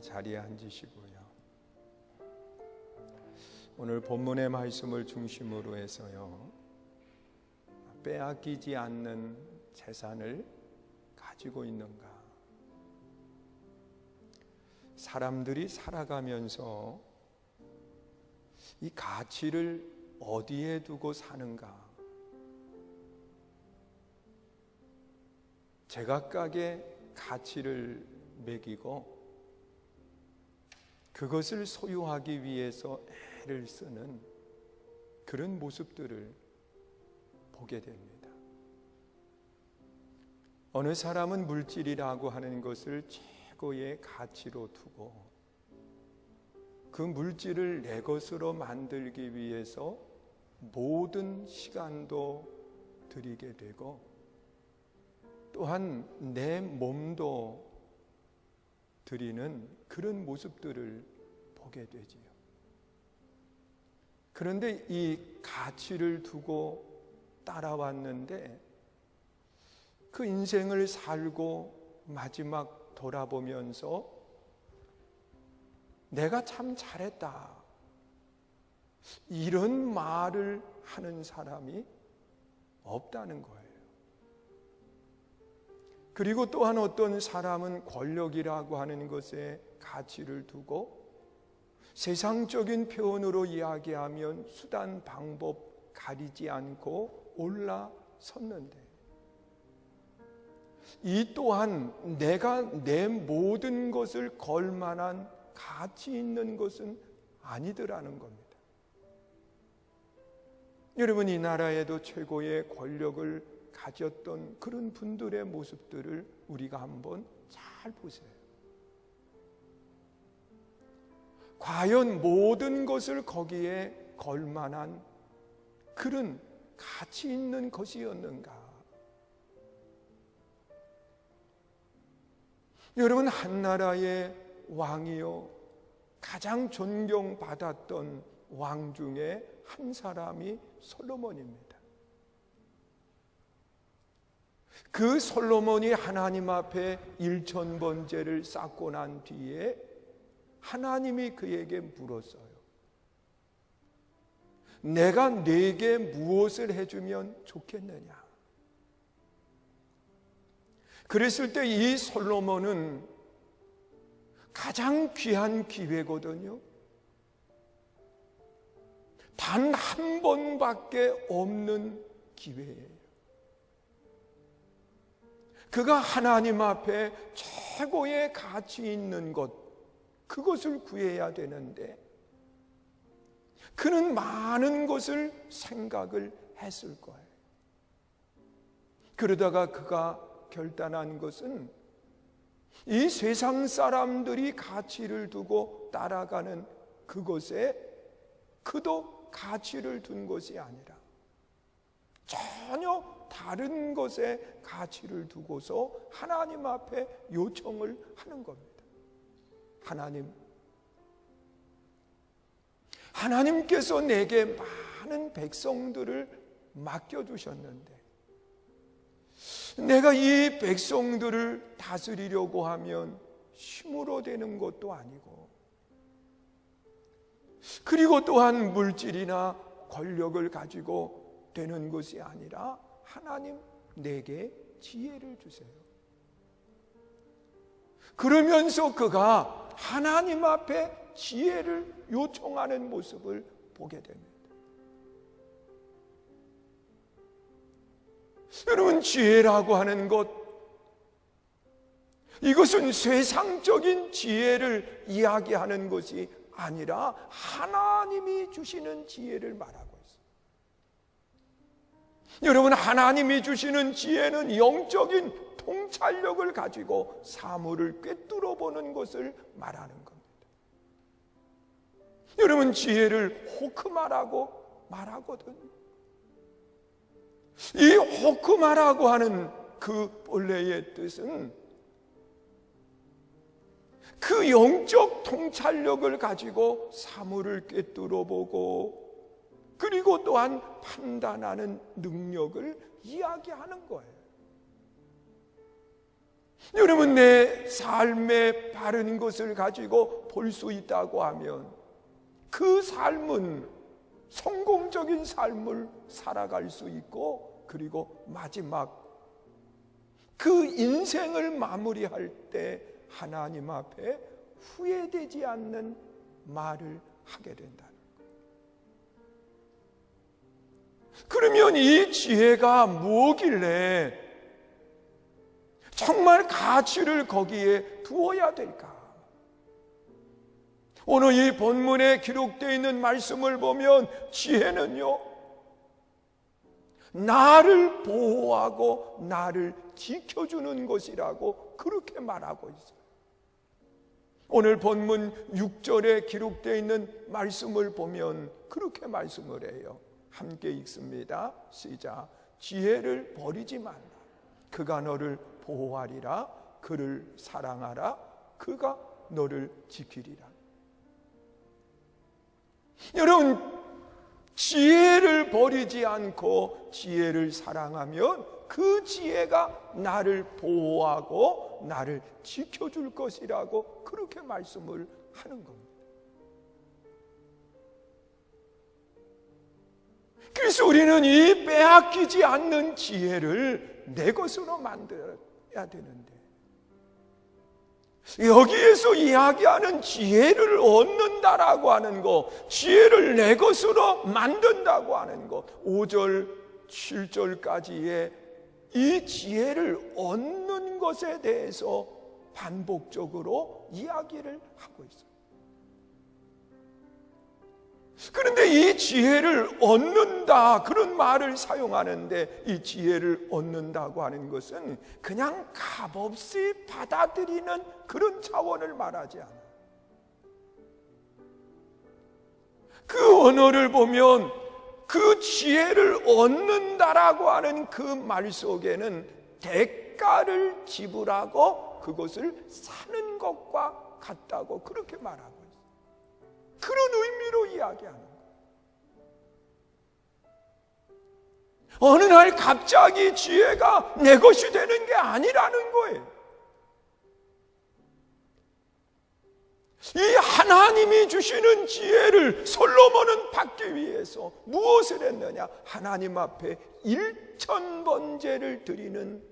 자리에 앉으시고요. 오늘 본문의 말씀을 중심으로 해서요, 빼앗기지 않는 재산을 가지고 있는가? 사람들이 살아가면서 이 가치를 어디에 두고 사는가? 제각각의 가치를 매기고 그것을 소유하기 위해서 애를 쓰는 그런 모습들을 보게 됩니다. 어느 사람은 물질이라고 하는 것을 최고의 가치로 두고 그 물질을 내 것으로 만들기 위해서 모든 시간도 들이게 되고 또한 내 몸도 드리는 그런 모습들을 보게 되지요. 그런데 이 가치를 두고 따라왔는데 그 인생을 살고 마지막 돌아보면서 내가 참 잘했다, 이런 말을 하는 사람이 없다는 거예요. 그리고 또한 어떤 사람은 권력이라고 하는 것에 가치를 두고 세상적인 표현으로 이야기하면 수단 방법 가리지 않고 올라섰는데 이 또한 내가 내 모든 것을 걸 만한 가치 있는 것은 아니더라는 겁니다. 여러분, 이 나라에도 최고의 권력을 가졌던 그런 분들의 모습들을 우리가 한번 잘 보세요. 과연 모든 것을 거기에 걸 만한 그런 가치 있는 것이었는가? 여러분, 한 나라의 왕이요, 가장 존경받았던 왕 중에 한 사람이 솔로몬입니다. 그 솔로몬이 하나님 앞에 1000번제를 쌓고 난 뒤에 하나님이 그에게 물었어요. 내가 네게 무엇을 해주면 좋겠느냐? 그랬을 때 이 솔로몬은 가장 귀한 기회거든요. 단 한 번밖에 없는 기회예요. 그가 하나님 앞에 최고의 가치 있는 것, 그것을 구해야 되는데 그는 많은 것을 생각을 했을 거예요. 그러다가 그가 결단한 것은 이 세상 사람들이 가치를 두고 따라가는 그것에 그도 가치를 둔 것이 아니라 전혀 다른 것에 가치를 두고서 하나님 앞에 요청을 하는 겁니다. 하나님께서 내게 많은 백성들을 맡겨주셨는데 내가 이 백성들을 다스리려고 하면 힘으로 되는 것도 아니고 그리고 또한 물질이나 권력을 가지고 되는 것이 아니라 하나님, 내게 지혜를 주세요. 그러면서 그가 하나님 앞에 지혜를 요청하는 모습을 보게 됩니다. 여러분, 지혜라고 하는 것, 이것은 세상적인 지혜를 이야기하는 것이 아니라 하나님이 주시는 지혜를 말하고 있습니다. 여러분, 하나님이 주시는 지혜는 영적인 통찰력을 가지고 사물을 꿰뚫어 보는 것을 말하는 겁니다. 여러분, 지혜를 호크마라고 말하거든요. 이 호크마라고 하는 그 본래의 뜻은 그 영적 통찰력을 가지고 사물을 꿰뚫어 보고 그리고 또한 판단하는 능력을 이야기하는 거예요. 여러분, 내 삶의 바른 것을 가지고 볼 수 있다고 하면 그 삶은 성공적인 삶을 살아갈 수 있고, 그리고 마지막 그 인생을 마무리할 때 하나님 앞에 후회되지 않는 말을 하게 된다는 거예요. 그러면 이 지혜가 뭐길래 정말 가치를 거기에 두어야 될까? 오늘 이 본문에 기록되어 있는 말씀을 보면 지혜는요, 나를 보호하고 나를 지켜주는 것이라고 그렇게 말하고 있어요. 오늘 본문 6절에 기록되어 있는 말씀을 보면 그렇게 말씀을 해요. 함께 읽습니다. 시작. 지혜를 버리지 말라. 그가 너를 보호하리라. 그를 사랑하라. 그가 너를 지키리라. 여러분, 지혜를 버리지 않고 지혜를 사랑하면 그 지혜가 나를 보호하고 나를 지켜줄 것이라고 그렇게 말씀을 하는 겁니다. 그래서 우리는 이 빼앗기지 않는 지혜를 내 것으로 만들어야 되는데, 여기에서 이야기하는 지혜를 얻는다라고 하는 거, 지혜를 내 것으로 만든다고 하는 거, 5절, 7절까지의 이 지혜를 얻는 것에 대해서 반복적으로 이야기를 하고 있어요. 그런데 이 지혜를 얻는다, 그런 말을 사용하는데, 이 지혜를 얻는다고 하는 것은 그냥 값없이 받아들이는 그런 차원을 말하지 않아요. 그 언어를 보면 그 지혜를 얻는다라고 하는 그 말 속에는 대가를 지불하고 그것을 사는 것과 같다고 그렇게 말하고 있어요. 그런 의미로 이야기하는 거예요. 어느 날 갑자기 지혜가 내 것이 되는 게 아니라는 거예요. 이 하나님이 주시는 지혜를 솔로몬은 받기 위해서 무엇을 했느냐? 하나님 앞에 1000번제를 드리는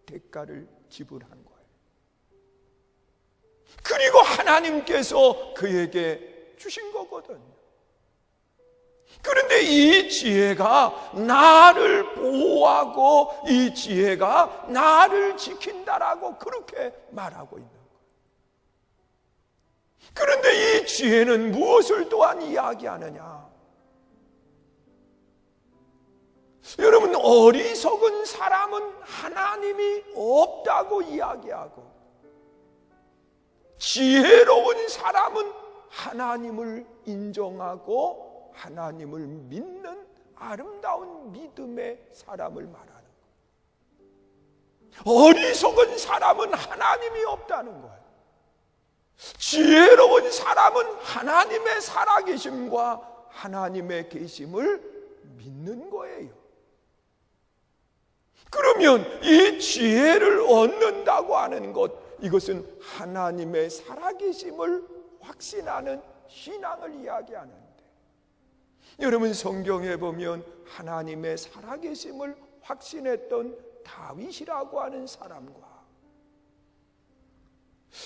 대가를 지불한 거예요. 그리고 하나님께서 그에게 주신 거거든요. 그런데 이 지혜가 나를 보호하고 이 지혜가 나를 지킨다라고 그렇게 말하고 있는 거예요. 그런데 이 지혜는 무엇을 또한 이야기하느냐? 여러분, 어리석은 사람은 하나님이 없다고 이야기하고, 지혜로운 사람은 하나님을 인정하고 하나님을 믿는 아름다운 믿음의 사람을 말하는 거예요. 어리석은 사람은 하나님이 없다는 거예요. 지혜로운 사람은 하나님의 살아계심과 하나님의 계심을 믿는 거예요. 그러면 이 지혜를 얻는다고 하는 것, 이것은 하나님의 살아계심을 확신하는 신앙을 이야기하는데, 여러분, 성경에 보면 하나님의 살아계심을 확신했던 다윗이라고 하는 사람과,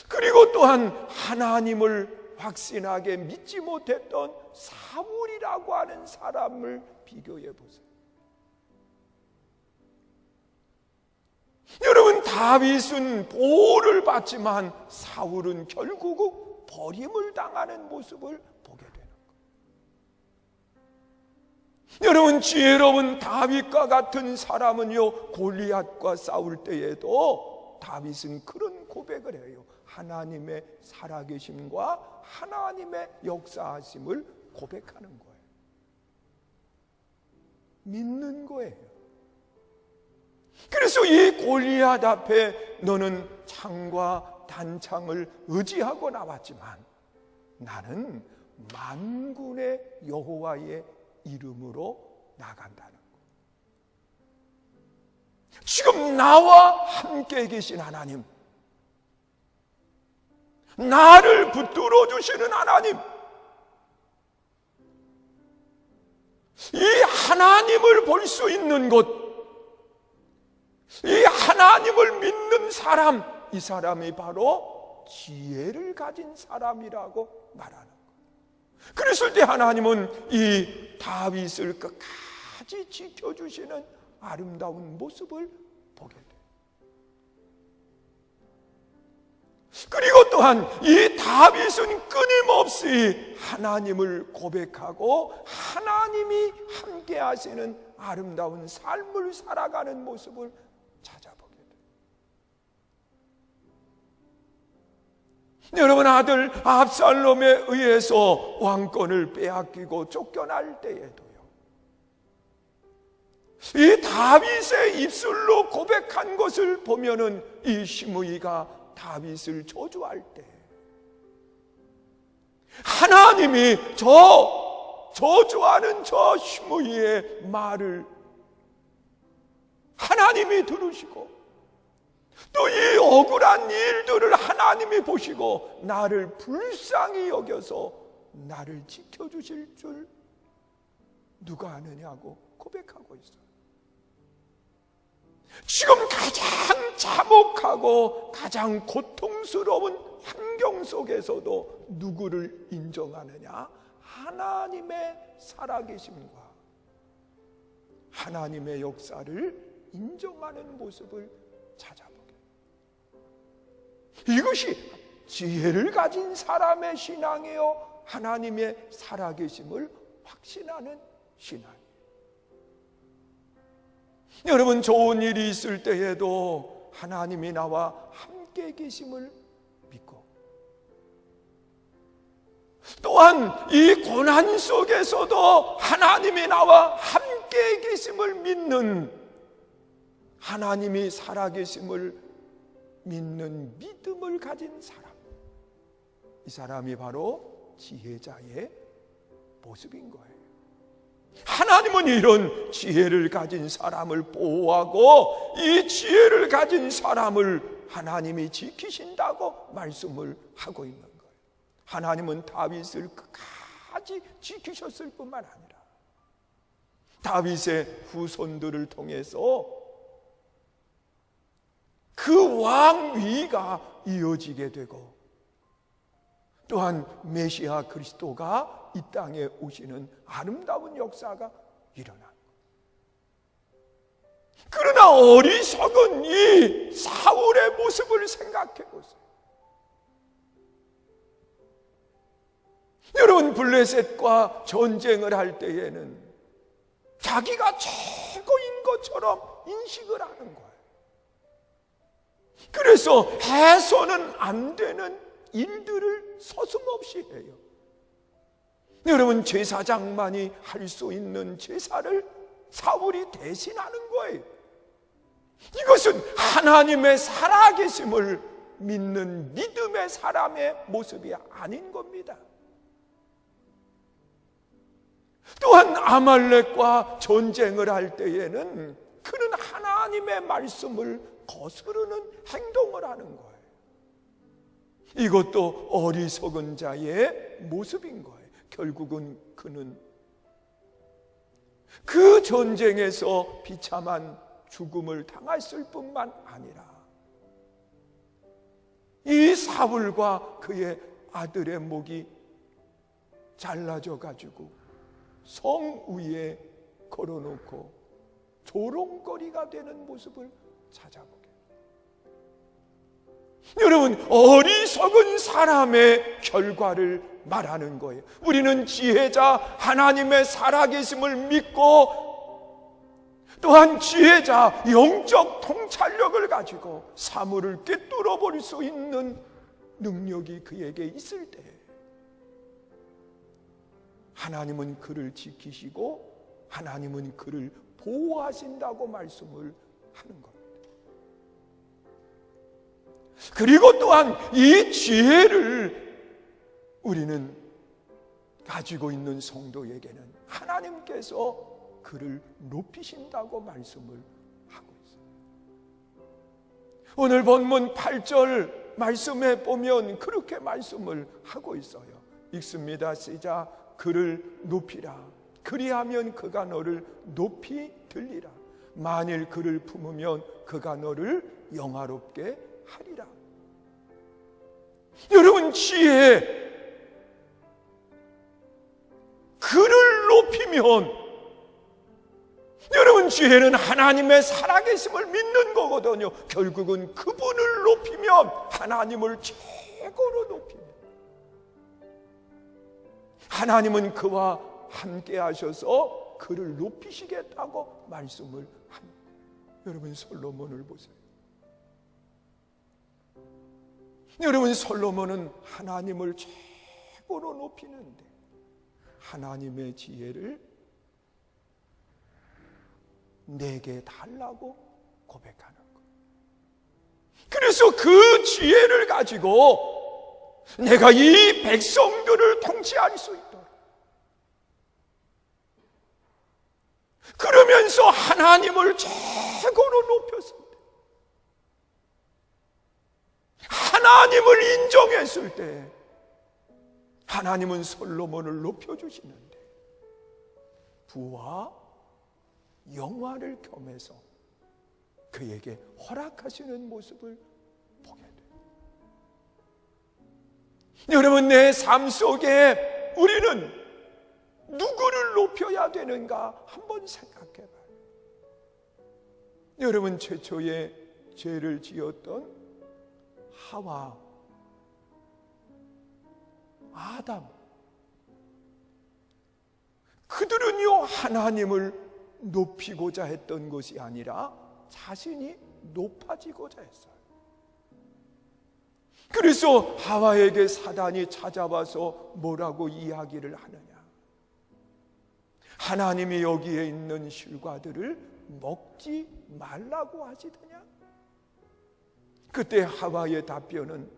그리고 또한 하나님을 확신하게 믿지 못했던 사울이라고 하는 사람을 비교해 보세요. 여러분, 다윗은 보호를 받지만 사울은 결국 버림을 당하는 모습을 보게 되는 거예요. 여러분, 지혜로운 다윗과 같은 사람은요, 골리앗과 싸울 때에도 다윗은 그런 고백을 해요. 하나님의 살아계심과 하나님의 역사하심을 고백하는 거예요. 믿는 거예요. 그래서 이 골리앗 앞에 너는 창과 단창을 의지하고 나왔지만 나는 만군의 여호와의 이름으로 나간다는 거. 지금 나와 함께 계신 하나님, 나를 붙들어 주시는 하나님, 이 하나님을 볼 수 있는 곳, 이 하나님을 믿는 사람, 이 사람이 바로 지혜를 가진 사람이라고 말하는 거예요. 그랬을 때 하나님은 이 다윗을 끝까지 지켜주시는 아름다운 모습을 보게 돼요. 그리고 또한 이 다윗은 끊임없이 하나님을 고백하고 하나님이 함께 하시는 아름다운 삶을 살아가는 모습을 찾아보게 돼요. 여러분, 아들 압살롬에 의해서 왕권을 빼앗기고 쫓겨날 때에도요, 이 다윗의 입술로 고백한 것을 보면은 이 시므이가 다윗을 저주할 때 하나님이 저주하는 저 시므이의 말을 하나님이 들으시고 또 이 억울한 일들을 하나님이 보시고 나를 불쌍히 여겨서 나를 지켜주실 줄 누가 아느냐고 고백하고 있어요. 지금 가장 참혹하고 가장 고통스러운 환경 속에서도 누구를 인정하느냐? 하나님의 살아계심과 하나님의 역사를 인정하는 모습을 찾아보게. 이것이 지혜를 가진 사람의 신앙이요, 하나님의 살아계심을 확신하는 신앙이에요. 여러분, 좋은 일이 있을 때에도 하나님이 나와 함께 계심을 믿고, 또한 이 고난 속에서도 하나님이 나와 함께 계심을 믿는, 하나님이 살아계심을 믿는 믿음을 가진 사람, 이 사람이 바로 지혜자의 모습인 거예요. 하나님은 이런 지혜를 가진 사람을 보호하고 이 지혜를 가진 사람을 하나님이 지키신다고 말씀을 하고 있는 거예요. 하나님은 다윗을 끝까지 지키셨을 뿐만 아니라 다윗의 후손들을 통해서 그 왕위가 이어지게 되고, 또한 메시아 그리스도가 이 땅에 오시는 아름다운 역사가 일어난 거예요. 그러나 어리석은 이 사울의 모습을 생각해 보세요. 여러분, 블레셋과 전쟁을 할 때에는 자기가 최고인 것처럼 인식을 하는 거예요. 그래서 해서는 안 되는 일들을 서슴없이 해요. 여러분, 제사장만이 할 수 있는 제사를 사울이 대신하는 거예요. 이것은 하나님의 살아계심을 믿는 믿음의 사람의 모습이 아닌 겁니다. 또한 아말렉과 전쟁을 할 때에는 그는 하나님의 말씀을 거스르는 행동을 하는 거예요. 이것도 어리석은 자의 모습인 거예요. 결국은 그는 그 전쟁에서 비참한 죽음을 당했을 뿐만 아니라 이 사울과 그의 아들의 목이 잘라져 가지고 성 위에 걸어놓고 조롱거리가 되는 모습을 찾아보게. 여러분, 어리석은 사람의 결과를 말하는 거예요. 우리는 지혜자 하나님의 살아계심을 믿고, 또한 지혜자 영적 통찰력을 가지고 사물을 꿰뚫어 볼 수 있는 능력이 그에게 있을 때 하나님은 그를 지키시고 하나님은 그를 보호하신다고 말씀을 하는 겁니다. 그리고 또한 이 지혜를 우리는 가지고 있는 성도에게는 하나님께서 그를 높이신다고 말씀을 하고 있어요. 오늘 본문 8절 말씀해 보면 그렇게 말씀을 하고 있어요. 읽습니다. 시작. 그를 높이라. 그리하면 그가 너를 높이 들리라. 만일 그를 품으면 그가 너를 영화롭게 하리라. 여러분, 지혜, 그를 높이면, 여러분, 지혜는 하나님의 살아계심을 믿는 거거든요. 결국은 그분을 높이면 하나님을 최고로 높입니다. 하나님은 그와 함께 하셔서 그를 높이시겠다고 말씀을 합니다. 여러분, 솔로몬을 보세요. 여러분, 솔로몬은 하나님을 최고로 높이는데 하나님의 지혜를 내게 달라고 고백하는 거예요. 그래서 그 지혜를 가지고 내가 이 백성들을 통치할 수 있도록, 그러면서 하나님을 최고로 높였습니다. 하나님을 인정했을 때 하나님은 솔로몬을 높여주시는데 부와 영화를 겸해서 그에게 허락하시는 모습을 보게 돼요. 여러분, 내 삶 속에 우리는 누구를 높여야 되는가 한번 생각해 봐요. 여러분, 최초의 죄를 지었던 하와, 아담, 그들은요 하나님을 높이고자 했던 것이 아니라 자신이 높아지고자 했어요. 그래서 하와에게 사단이 찾아와서 뭐라고 이야기를 하느냐? 하나님이 여기에 있는 실과들을 먹지 말라고 하시더냐? 그때 하와의 답변은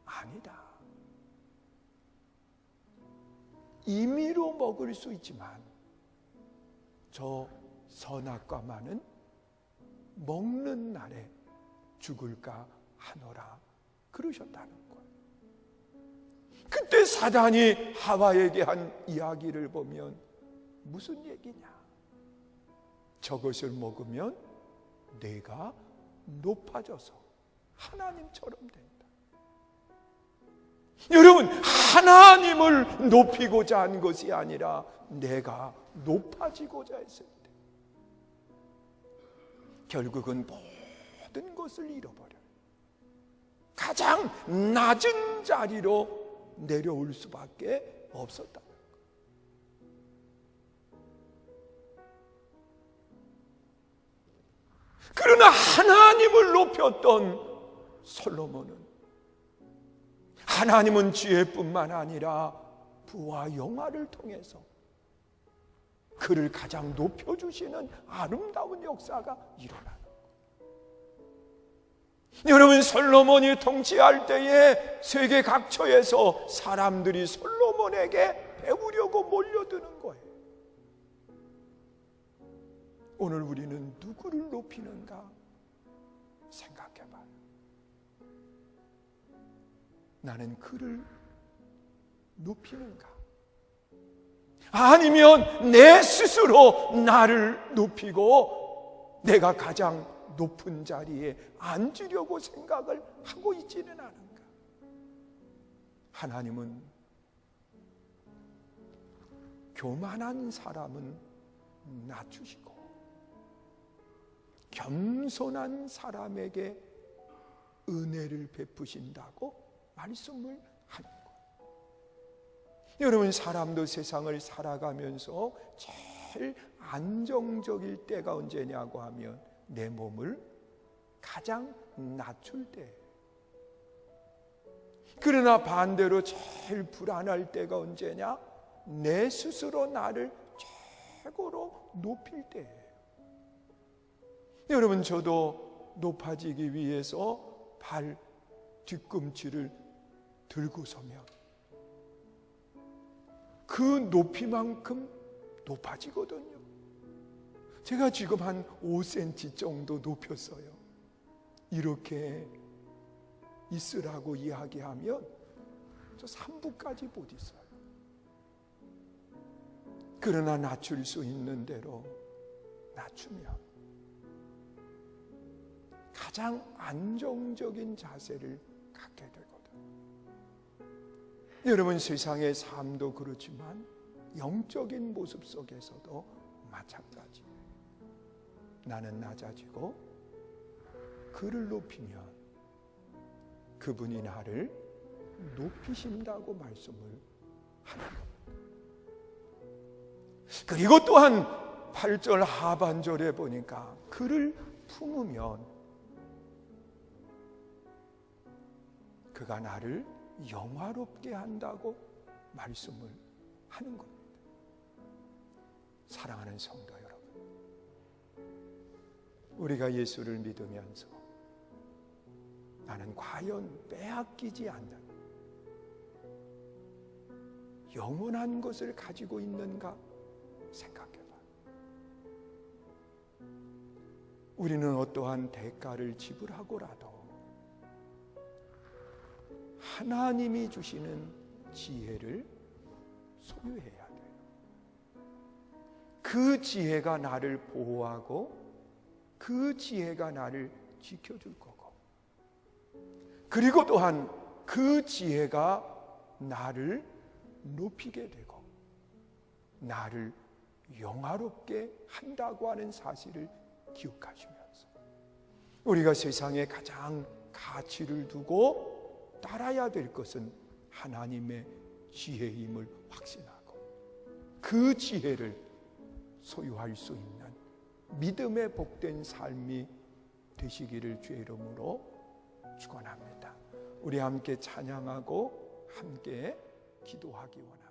아니다. 임의로 먹을 수 있지만 저 선악과만은 먹는 날에 죽을까 하노라 그러셨다는 거예요. 그때 사단이 하와에게 한 이야기를 보면 무슨 얘기냐? 저것을 먹으면 내가 높아져서 하나님처럼 된다. 여러분, 하나님을 높이고자 한 것이 아니라 내가 높아지고자 했을 때 결국은 모든 것을 잃어버려요. 가장 낮은 자리로 내려올 수밖에 없었다는 거예요. 그러나 하나님을 높였던 솔로몬은, 하나님은 지혜뿐만 아니라 부와 영화를 통해서 그를 가장 높여주시는 아름다운 역사가 일어나는 거예요. 여러분, 솔로몬이 통치할 때에 세계 각처에서 사람들이 솔로몬에게 배우려고 몰려드는 거예요. 오늘 우리는 누구를 높이는가 생각해봐요. 나는 그를 높이는가? 아니면 내 스스로 나를 높이고 내가 가장 높은 자리에 앉으려고 생각을 하고 있지는 않은가? 하나님은 교만한 사람은 낮추시고 겸손한 사람에게 은혜를 베푸신다고 말씀을 하는 거예요. 여러분, 사람도 세상을 살아가면서 제일 안정적일 때가 언제냐고 하면 내 몸을 가장 낮출 때. 그러나 반대로 제일 불안할 때가 언제냐? 내 스스로 나를 최고로 높일 때예요. 여러분, 저도 높아지기 위해서 발 뒤꿈치를 들고 서면 그 높이만큼 높아지거든요. 제가 지금 한 5cm 정도 높였어요. 이렇게 있으라고 이야기하면 저 3부까지 못 있어요. 그러나 낮출 수 있는 대로 낮추면 가장 안정적인 자세를 갖게 되거든. 여러분, 세상의 삶도 그렇지만 영적인 모습 속에서도 마찬가지예요. 나는 낮아지고 그를 높이면 그분이 나를 높이신다고 말씀을 하는 겁니다. 그리고 또한 8절 하반절에 보니까 그를 품으면 그가 나를 영화롭게 한다고 말씀을 하는 겁니다. 사랑하는 성도 여러분, 우리가 예수를 믿으면서 나는 과연 빼앗기지 않는 영원한 것을 가지고 있는가 생각해봐. 우리는 어떠한 대가를 지불하고라도 하나님이 주시는 지혜를 소유해야 돼요. 그 지혜가 나를 보호하고 그 지혜가 나를 지켜줄 거고, 그리고 또한 그 지혜가 나를 높이게 되고 나를 영화롭게 한다고 하는 사실을 기억하시면서 우리가 세상에 가장 가치를 두고 따라야 될 것은 하나님의 지혜임을 확신하고 그 지혜를 소유할 수 있는 믿음의 복된 삶이 되시기를 주의 이름으로 축원합니다. 우리 함께 찬양하고 함께 기도하기 원합니다.